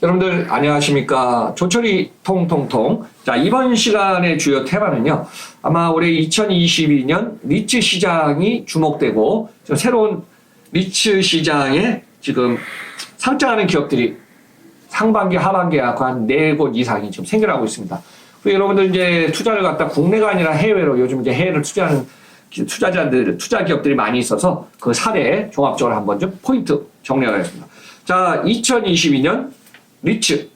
여러분들 안녕하십니까. 조철이 통통통. 자, 이번 시간의 주요 테마는요. 아마 올해 2022년 리츠 시장이 주목되고 새로운 리츠 시장에 지금 상장하는 기업들이 상반기, 하반기에 한 4곳 이상이 지금 생겨나고 있습니다. 여러분들 이제 투자를 갖다 국내가 아니라 해외로 요즘 이제 해외를 투자하는 투자자들, 투자 기업들이 많이 있어서 그 사례 종합적으로 한번 좀 포인트 정리하겠습니다. 자, 2022년 리츠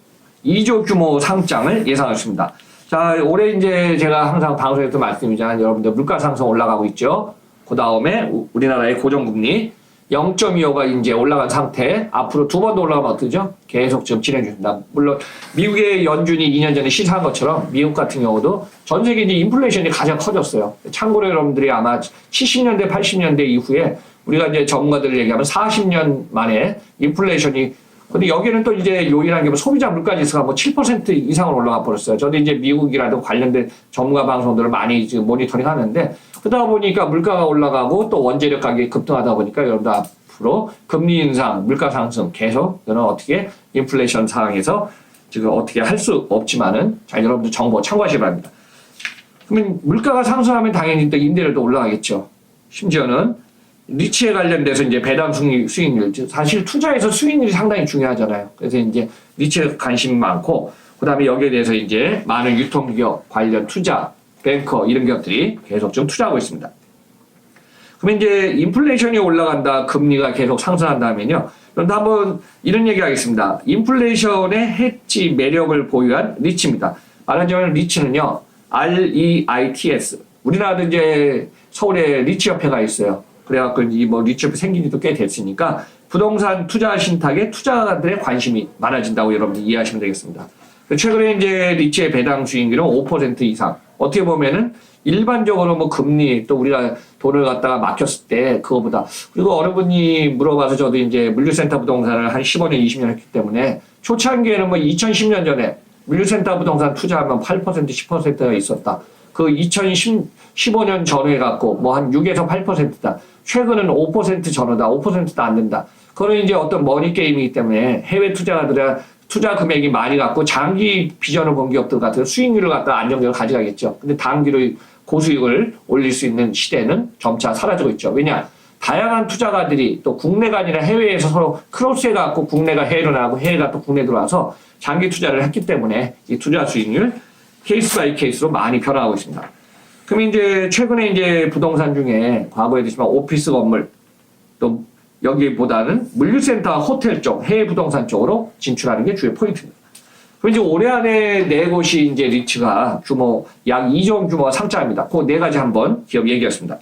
2조 규모 상장을 예상했습니다. 자, 올해 이제 제가 항상 방송에서 말씀드리지만 여러분들 물가 상승 올라가고 있죠. 그 다음에 우리나라의 고정금리 0.25가 이제 올라간 상태, 앞으로 두 번 더 올라가면 어떠죠? 계속 지금 진행해 줍니다. 물론 미국의 연준이 2년 전에 시사한 것처럼 미국 같은 경우도 전 세계 이제 인플레이션이 가장 커졌어요. 참고로 여러분들이 아마 70년대, 80년대 이후에 우리가 이제 전문가들 얘기하면 40년 만에 인플레이션이, 근데 여기는 또 이제 요인한 게 뭐 소비자 물가 지수가 뭐 7% 이상으로 올라가 버렸어요. 저도 이제 미국이라도 관련된 전문가 방송들을 많이 지금 모니터링 하는데, 그러다 보니까 물가가 올라가고 또 원재료 가격이 급등하다 보니까 여러분들 앞으로 금리 인상, 물가 상승 계속 이런 어떻게 인플레이션 상황에서 지금 어떻게 할 수 없지만은 자, 여러분들 정보 참고하시기 바랍니다. 그러면 물가가 상승하면 당연히 또 임대료도 올라가겠죠. 심지어는 리츠에 관련돼서 이제 배당 수익률, 사실 투자에서 수익률이 상당히 중요하잖아요. 그래서 이제 리츠에 관심이 많고, 그 다음에 여기에 대해서 이제 많은 유통기업 관련 투자, 뱅커 이런 기업들이 계속 좀 투자하고 있습니다. 그러면 이제 인플레이션이 올라간다, 금리가 계속 상승한다면요. 그런데 한번 이런 얘기 하겠습니다. 인플레이션의 해지 매력을 보유한 리츠입니다. 말하자면 리츠는요, REITs. 우리나라도 이제 서울에 리츠협회가 있어요. 그래갖고 이 뭐 리츠협회 생긴 지도 꽤 됐으니까 부동산 투자 신탁에 투자자들의 관심이 많아진다고 여러분들 이해하시면 되겠습니다. 최근에 이제 리츠의 배당 수익률은 5% 이상. 어떻게 보면은 일반적으로 뭐 금리 또 우리가 돈을 갖다가 맡겼을 때 그거보다, 그리고 어느 분이 물어봐서 저도 이제 물류센터 부동산을 한 15년, 20년 했기 때문에 초창기에는 뭐 2010년 전에 물류센터 부동산 투자하면 8%, 10%가 있었다. 그 2015년 전후에 갖고 뭐 한 6에서 8%다. 최근은 5% 전후다. 5%도 안 된다. 그거는 이제 어떤 머니 게임이기 때문에 해외 투자자들의 투자 금액이 많이 갖고 장기 비전을 본 기업들 같은 수익률을 갖다 안정적으로 가져가겠죠. 근데 단기로 고수익을 올릴 수 있는 시대는 점차 사라지고 있죠. 왜냐? 다양한 투자가들이 또 국내가 아니라 해외에서 서로 크로스해 갖고 국내가 해외로 나가고 해외가 또 국내 들어와서 장기 투자를 했기 때문에 이 투자 수익률 케이스 바이 케이스로 많이 변화하고 있습니다. 그럼 이제 최근에 이제 부동산 중에 과거에 드시면 오피스 건물 또 여기보다는 물류센터, 호텔 쪽, 해외 부동산 쪽으로 진출하는 게 주요 포인트입니다. 그럼 이제 올해 안에 4곳이 이제 리츠가 규모 약 2조 규모가 상장합니다. 그 4가지 한번 기업 얘기했습니다.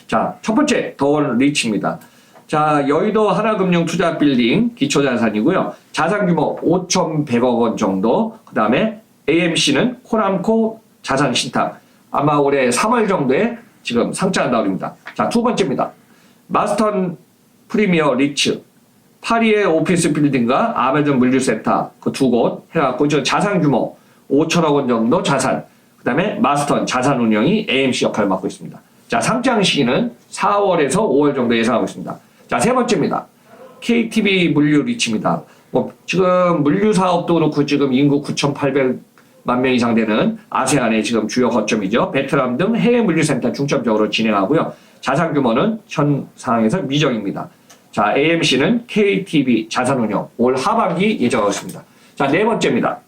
자, 첫 번째 더원 리츠입니다. 자, 여의도 하나금융투자빌딩 기초자산이고요. 자산 규모 5,100억 원 정도. 그 다음에 AMC는 코남코 자산신탁. 아마 올해 3월 정도에 지금 상장한다고 합니다. 자, 두 번째입니다. 마스턴 프리미어 리츠. 파리의 오피스 빌딩과 아메존 물류센터 그 2곳 해갖고 저 자산 규모 5천억 원 정도 자산. 그 다음에 마스턴 자산운용이 AMC 역할을 맡고 있습니다. 자, 상장 시기는 4월에서 5월 정도 예상하고 있습니다. 자, 세 번째입니다. KTB 물류 리츠입니다. 뭐 지금 물류 사업도 그렇고 지금 인구 9,800만 명 이상 되는 아세안의 지금 주요 거점이죠. 베트남 등 해외 물류센터 중점적으로 진행하고요. 자산 규모는 현 상황에서 미정입니다. 자, AMC는 KTB 자산운용 올 하반기 예정하고 있습니다. 자, 네 번째입니다.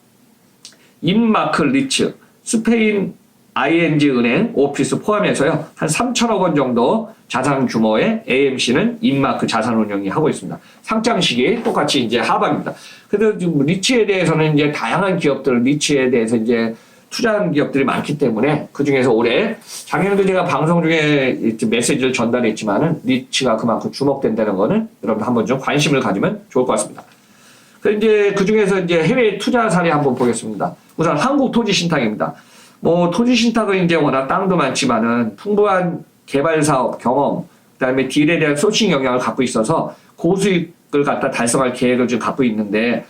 인마크 리츠. 스페인 ING 은행 오피스 포함해서요. 한 3천억 원 정도 자산 규모의 AMC는 인마크 자산운용이 하고 있습니다. 상장 시기 똑같이 이제 하반기입니다. 그래도 지금 리츠에 대해서는 이제 다양한 기업들, 리츠에 대해서 이제 투자한 기업들이 많기 때문에 그 중에서 올해 작년에도 제가 방송 중에 메시지를 전달했지만은 리츠가 그만큼 주목된다는 거는 여러분 한번 좀 관심을 가지면 좋을 것 같습니다. 그래서 이제 그 중에서 이제 해외 투자 사례 한번 보겠습니다. 우선 한국토지신탁입니다. 뭐 토지신탁은 이제 워낙 땅도 많지만은 풍부한 개발 사업 경험, 그다음에 딜에 대한 소싱 영향을 갖고 있어서 고수익을 갖다 달성할 계획을 지금 갖고 있는데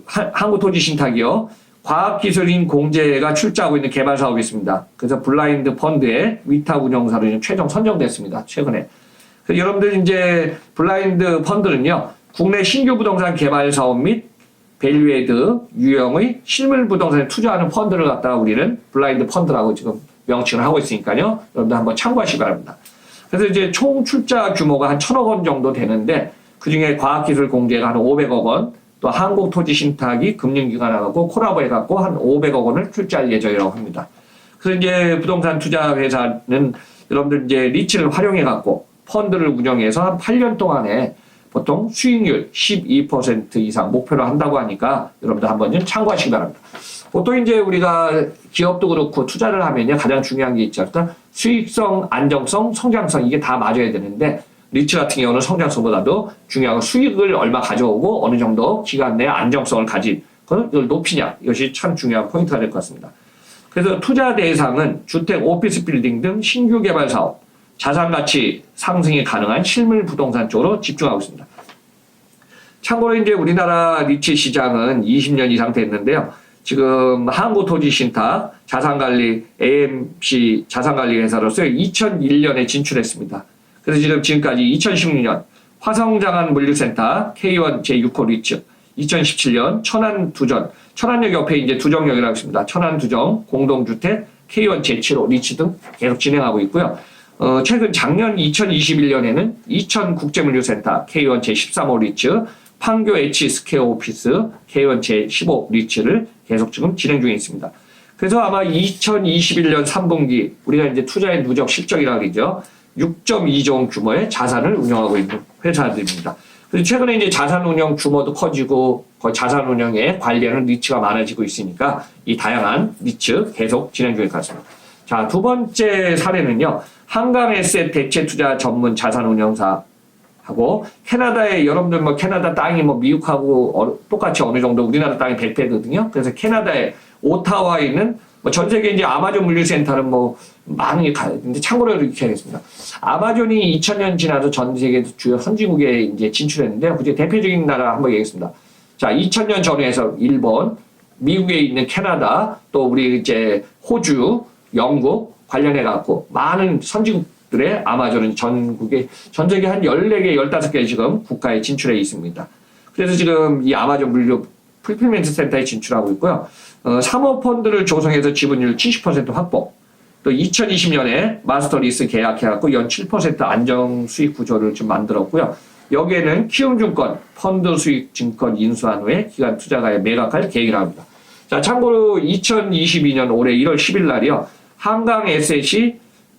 한국토지신탁이요. 과학기술인 공제가 출자하고 있는 개발 사업이 있습니다. 그래서 블라인드 펀드의 위탁 운영사로 최종 선정됐습니다. 최근에. 그래서 여러분들 이제 블라인드 펀드는요. 국내 신규 부동산 개발 사업 및 밸류에이드 유형의 실물 부동산에 투자하는 펀드를 갖다가 우리는 블라인드 펀드라고 지금 명칭을 하고 있으니까요. 여러분들 한번 참고하시기 바랍니다. 그래서 이제 총 출자 규모가 한 1,000억 원 정도 되는데 그중에 과학기술 공제가 한 500억 원, 또 한국토지신탁이 금융기관하고 콜라보해갖고 한 500억 원을 출자할 예정이라고 합니다. 그래서 이제 부동산 투자 회사는 여러분들 이제 리츠를 활용해갖고 펀드를 운영해서 한 8년 동안에 보통 수익률 12% 이상 목표로 한다고 하니까 여러분들 한번 좀 참고하시기 바랍니다. 보통 이제 우리가 기업도 그렇고 투자를 하면요 가장 중요한 게 있지 않습니까? 수익성, 안정성, 성장성 이게 다 맞아야 되는데 리츠 같은 경우는 성장성보다도 중요한 건 수익을 얼마 가져오고 어느 정도 기간 내에 안정성을 가진 그걸 높이냐 이것이 참 중요한 포인트가 될 것 같습니다. 그래서 투자 대상은 주택, 오피스 빌딩 등 신규 개발 사업, 자산가치 상승이 가능한 실물 부동산 쪽으로 집중하고 있습니다. 참고로 이제 우리나라 리츠 시장은 20년 이상 됐는데요. 지금 한국토지신탁 자산관리 AMC 자산관리 회사로서 2001년에 진출했습니다. 그래서 지금까지 2016년 화성장안 물류센터 K1 제6호 리츠, 2017년 천안두전, 천안역 옆에 이제 두정역이라고 있습니다. 천안두정 공동주택 K1 제7호 리츠 등 계속 진행하고 있고요. 최근 작년 2021년에는 이천국제물류센터 K1 제13호 리츠, 판교 H스퀘어 오피스 K1 제15 리츠를 계속 지금 진행 중에 있습니다. 그래서 아마 2021년 3분기 우리가 이제 투자의 누적 실적이라고 그러죠. 6.2조 원 규모의 자산을 운영하고 있는 회사들입니다. 그래서 최근에 이제 자산 운영 규모도 커지고 거의 자산 운영에 관련한 리츠가 많아지고 있으니까 이 다양한 리츠 계속 진행 중일 것 같습니다. 자, 두 번째 사례는요. 한강에셋 대체 투자 전문 자산 운영사 하고 캐나다에 여러분들 뭐 캐나다 땅이 뭐 미국하고 똑같이 어느 정도 우리나라 땅이 100배거든요. 그래서 캐나다의 오타와에 있는 뭐 전 세계 이제 아마존 물류센터는 뭐 많이 근데 참고로 이렇게 하겠습니다. 아마존이 2000년 지나서 전 세계 주요 선진국에 이제 진출했는데 그중에 대표적인 나라 한번 얘기했습니다. 자, 2000년 전후에서 일본, 미국에 있는 캐나다, 또 우리 이제 호주, 영국 관련해 갖고 많은 선진국들의 아마존은 전 세계 한 14개, 15개 지금 국가에 진출해 있습니다. 그래서 지금 이 아마존 물류 풀필멘트 센터에 진출하고 있고요. 사모펀드를 조성해서 지분율 70% 확보. 또 2020년에 마스터 리스 계약해갖고 연 7% 안정 수익 구조를 좀 만들었고요. 여기에는 키움증권 펀드 수익 증권 인수한 후에 기간 투자가에 매각할 계획이라고 합니다. 자, 참고로 2022년 올해 1월 10일 날이요. 한강에셋이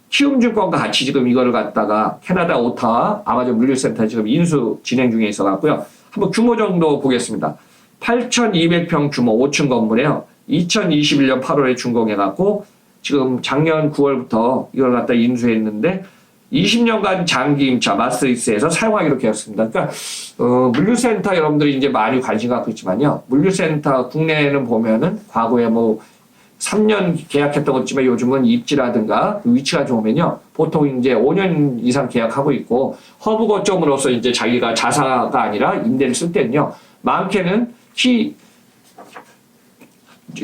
키움증권과 같이 지금 이거를 갖다가 캐나다 오타와 아마존 물류센터 지금 인수 진행 중에 있어갖고요. 한번 규모 정도 보겠습니다. 8,200평 규모 5층 건물에요. 2021년 8월에 준공해갖고 지금 작년 9월부터 이걸 갖다 인수했는데 20년간 장기 임차 마스터리스에서 사용하기로 되었습니다. 그러니까 물류센터 여러분들이 이제 많이 관심 갖고 있지만요. 물류센터 국내에는 보면은 과거에 뭐 3년 계약했던 것 있지만 요즘은 입지라든가 위치가 좋으면요. 보통 이제 5년 이상 계약하고 있고 허브 거점으로서 이제 자기가 자사가 아니라 임대를 쓸 때는요. 많게는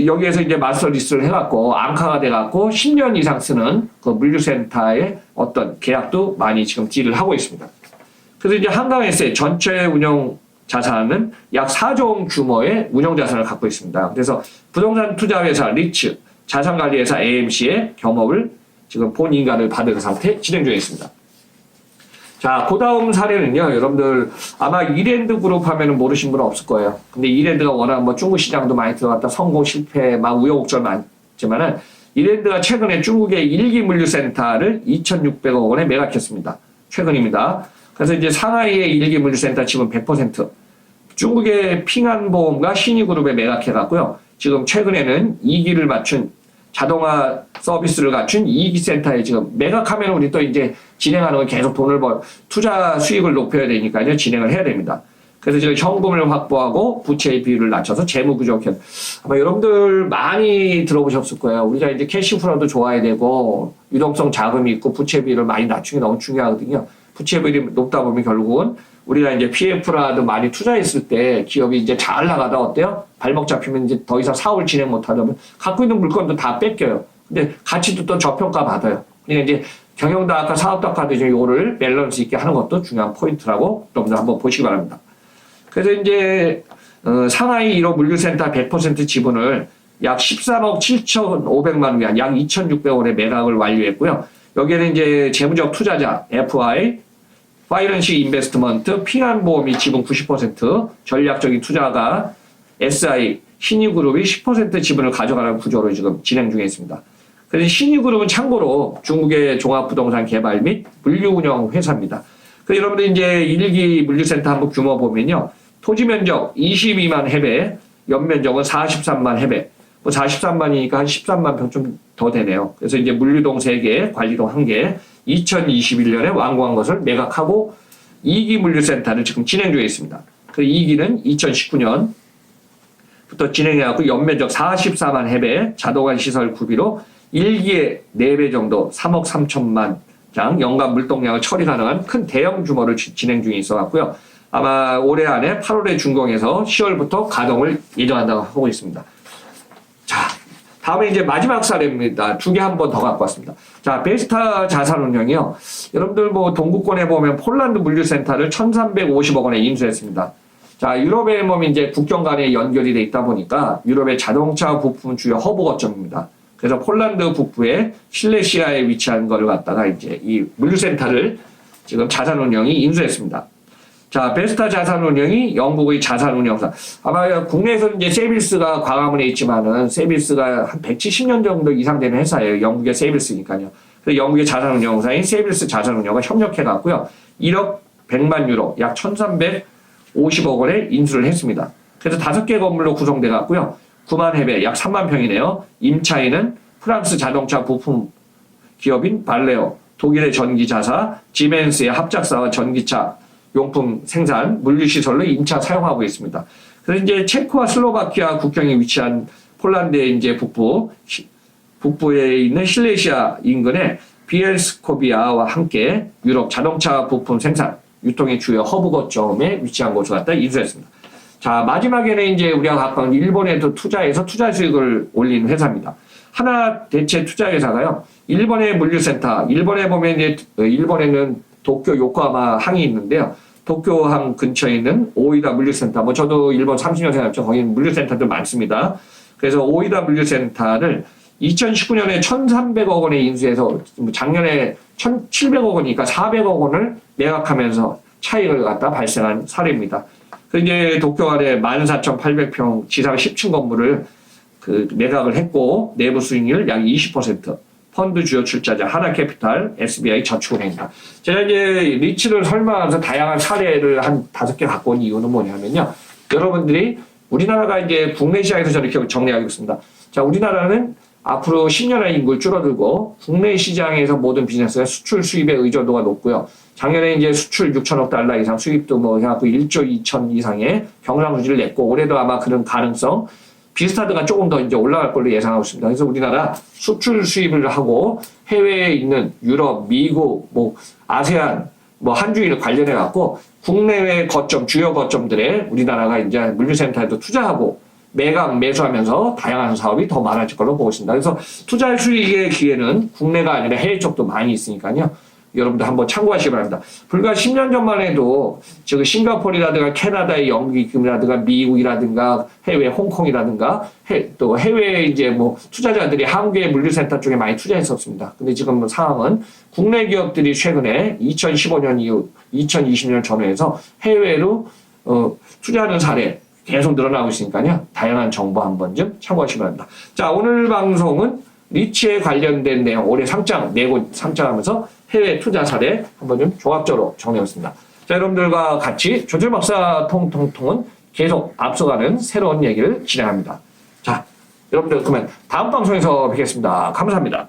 여기에서 이제 마스터 리스를 해갖고 앙카가 돼갖고 10년 이상 쓰는 그 물류센터의 어떤 계약도 많이 지금 딜을 하고 있습니다. 그래서 이제 한강에셋 전체 운영 자산은 약 4조 원 규모의 운영 자산을 갖고 있습니다. 그래서 부동산 투자회사 리츠, 자산관리회사 AMC의 겸업을 지금 본인가를 받은 상태 진행 중에 있습니다. 자, 그 다음 사례는요, 여러분들 아마 이랜드 그룹 하면은 모르신 분은 없을 거예요. 근데 이랜드가 워낙 뭐 중국 시장도 많이 들어갔다 성공 실패 막 우여곡절 많지만은 이랜드가 최근에 중국의 일기 물류센터를 2,600억 원에 매각했습니다. 최근입니다. 그래서 이제 상하이의 일기 물류센터 지분 100%, 중국의 핑안보험과 신이그룹에 매각해갔고요. 지금 최근에는 2기를 맞춘 자동화 서비스를 갖춘 2기 센터에 지금 매각하면 우리 또 이제 진행하는 건 계속 돈을 투자 수익을 높여야 되니까요. 진행을 해야 됩니다. 그래서 지금 현금을 확보하고 부채의 비율을 낮춰서 재무 구조형. 아마 여러분들 많이 들어보셨을 거예요. 우리가 이제 캐시플로도 좋아야 되고 유동성 자금이 있고 부채 비율을 많이 낮추는 게 너무 중요하거든요. 부채 비율이 높다 보면 결국은 우리가 이제 PF라도 많이 투자했을 때 기업이 이제 잘 나가다 어때요? 발목 잡히면 이제 더 이상 사업을 진행 못 하려면 갖고 있는 물건도 다 뺏겨요. 근데 가치도 또 저평가 받아요. 그러니까 이제 경영다학과 사업다학과도 이제 이거를 밸런스 있게 하는 것도 중요한 포인트라고 여러분들 한번 보시기 바랍니다. 그래서 이제 상하이 1호 물류센터 100% 지분을 약 13억 7,500만 위안, 약 2,600원에 매각을 완료했고요. 여기에는 이제 재무적 투자자 FI, 파이낸시 인베스트먼트, 핑안보험이 지분 90%, 전략적인 투자가 SI, 신유그룹이 10% 지분을 가져가는 구조로 지금 진행 중에 있습니다. 그래서 신유그룹은 참고로 중국의 종합부동산 개발 및 물류운영 회사입니다. 그래서 여러분들 이제 1기 물류센터 한번 규모 보면요. 토지 면적 22만 해배, 연면적은 43만 해배. 뭐 43만이니까 한 13만 평 좀 더 되네요. 그래서 이제 물류동 3개, 관리동 1개, 2021년에 완공한 것을 매각하고 2기 물류센터를 지금 진행 중에 있습니다. 그 2기는 2019년부터 진행해갖고 연면적 44만 해배, 자동화 시설 구비로 1기에 4배 정도 3억 3천만 장 연간 물동량을 처리 가능한 큰 대형 규모를 진행 중에 있어갖고요. 아마 올해 안에 8월에 준공해서 10월부터 가동을 예정한다고 하고 있습니다. 자, 다음에 이제 마지막 사례입니다. 2개 한 번 더 갖고 왔습니다. 자, 베스타 자산운용이요. 여러분들 뭐 동구권에 보면 폴란드 물류센터를 1,350억 원에 인수했습니다. 자, 유럽의 몸이 이제 국경 간에 연결이 돼 있다 보니까 유럽의 자동차 부품 주요 허브 거점입니다. 그래서 폴란드 북부의 실레시아에 위치한 거를 갖다가 이제 이 물류센터를 지금 자산운용이 인수했습니다. 자, 베스타 자산운용이 영국의 자산운용사. 아마 국내에서는 이제 세빌스가 광화문에 있지만은 세빌스가 한 170년 정도 이상 되는 회사예요. 영국의 세빌스니까요. 그래서 영국의 자산운용사인 세빌스 자산운용과 협력해갖고요. 1억 100만 유로, 약 1,350억 원에 인수를 했습니다. 그래서 5개 건물로 구성돼갖고요. 9만 해배, 약 3만 평이네요. 임차인은 프랑스 자동차 부품 기업인 발레오, 독일의 전기자사, 지멘스의 합작사와 전기차 용품 생산, 물류시설로 임차 사용하고 있습니다. 그래서 이제 체코와 슬로바키아 국경에 위치한 폴란드의 이제 북부에 있는 실레시아 인근에 비엘스코비아와 함께 유럽 자동차 부품 생산, 유통의 주요 허브 거점에 위치한 곳을 갖다 인수했습니다. 자, 마지막에는 이제 우리가 가까운 일본에도 투자해서 투자 수익을 올린 회사입니다. 하나 대체 투자회사가요, 일본의 물류센터, 일본에 보면 이제, 일본에는 도쿄 요코하마 항이 있는데요. 도쿄항 근처에 있는 오이다 물류센터, 뭐 저도 일본 30년 생활했죠. 거기 물류센터들 많습니다. 그래서 오이다 물류센터를 2019년에 1,300억 원에 인수해서 작년에 1,700억 원이니까 400억 원을 매각하면서 차익을 갖다 발생한 사례입니다. 그 이제 도쿄 안에 14,800평 지상 10층 건물을 그 매각을 했고 내부 수익률 약 20%. 펀드 주요 출자자 하나캐피탈, SBI 저축은행입니다. 제가 이제 리츠를 설명하면서 다양한 사례를 한 5개 갖고 온 이유는 뭐냐면요. 여러분들이 우리나라가 이제 국내 시장에서 저렇게 정리하겠습니다. 자, 우리나라는 앞으로 10년 안에 인구를 줄어들고 국내 시장에서 모든 비즈니스가 수출 수입의 의존도가 높고요. 작년에 이제 수출 6천억 달러 이상 수입도 뭐 해갖고 1조 2천 이상의 경상수지를 냈고 올해도 아마 그런 가능성 비슷하드가 조금 더 이제 올라갈 걸로 예상하고 있습니다. 그래서 우리나라 수출 수입을 하고 해외에 있는 유럽, 미국, 뭐 아세안, 뭐 한중일 관련해 갖고 국내외 거점, 주요 거점들에 우리나라가 이제 물류센터에도 투자하고 매각, 매수하면서 다양한 사업이 더 많아질 걸로 보고 있습니다. 그래서 투자 수익의 기회는 국내가 아니라 해외 쪽도 많이 있으니까요. 여러분들 한번 참고하시기 바랍니다. 불과 10년 전만 해도 저 싱가포르라든가 캐나다의 연기금이라든가 미국이라든가 해외 홍콩이라든가 또 해외 이제 뭐 투자자들이 한국의 물류센터 쪽에 많이 투자했었습니다. 근데 지금 상황은 국내 기업들이 최근에 2015년 이후 2020년 전후에서 해외로 투자하는 사례 계속 늘어나고 있으니까요. 다양한 정보 한번 좀 참고하시기 바랍니다. 자, 오늘 방송은 리츠에 관련된 내용, 올해 상장, 4곳 상장하면서 해외 투자 사례 한번 좀 종합적으로 정리했습니다. 자, 여러분들과 같이 조철박사 통통통은 계속 앞서가는 새로운 얘기를 진행합니다. 자, 여러분들 그러면 다음 방송에서 뵙겠습니다. 감사합니다.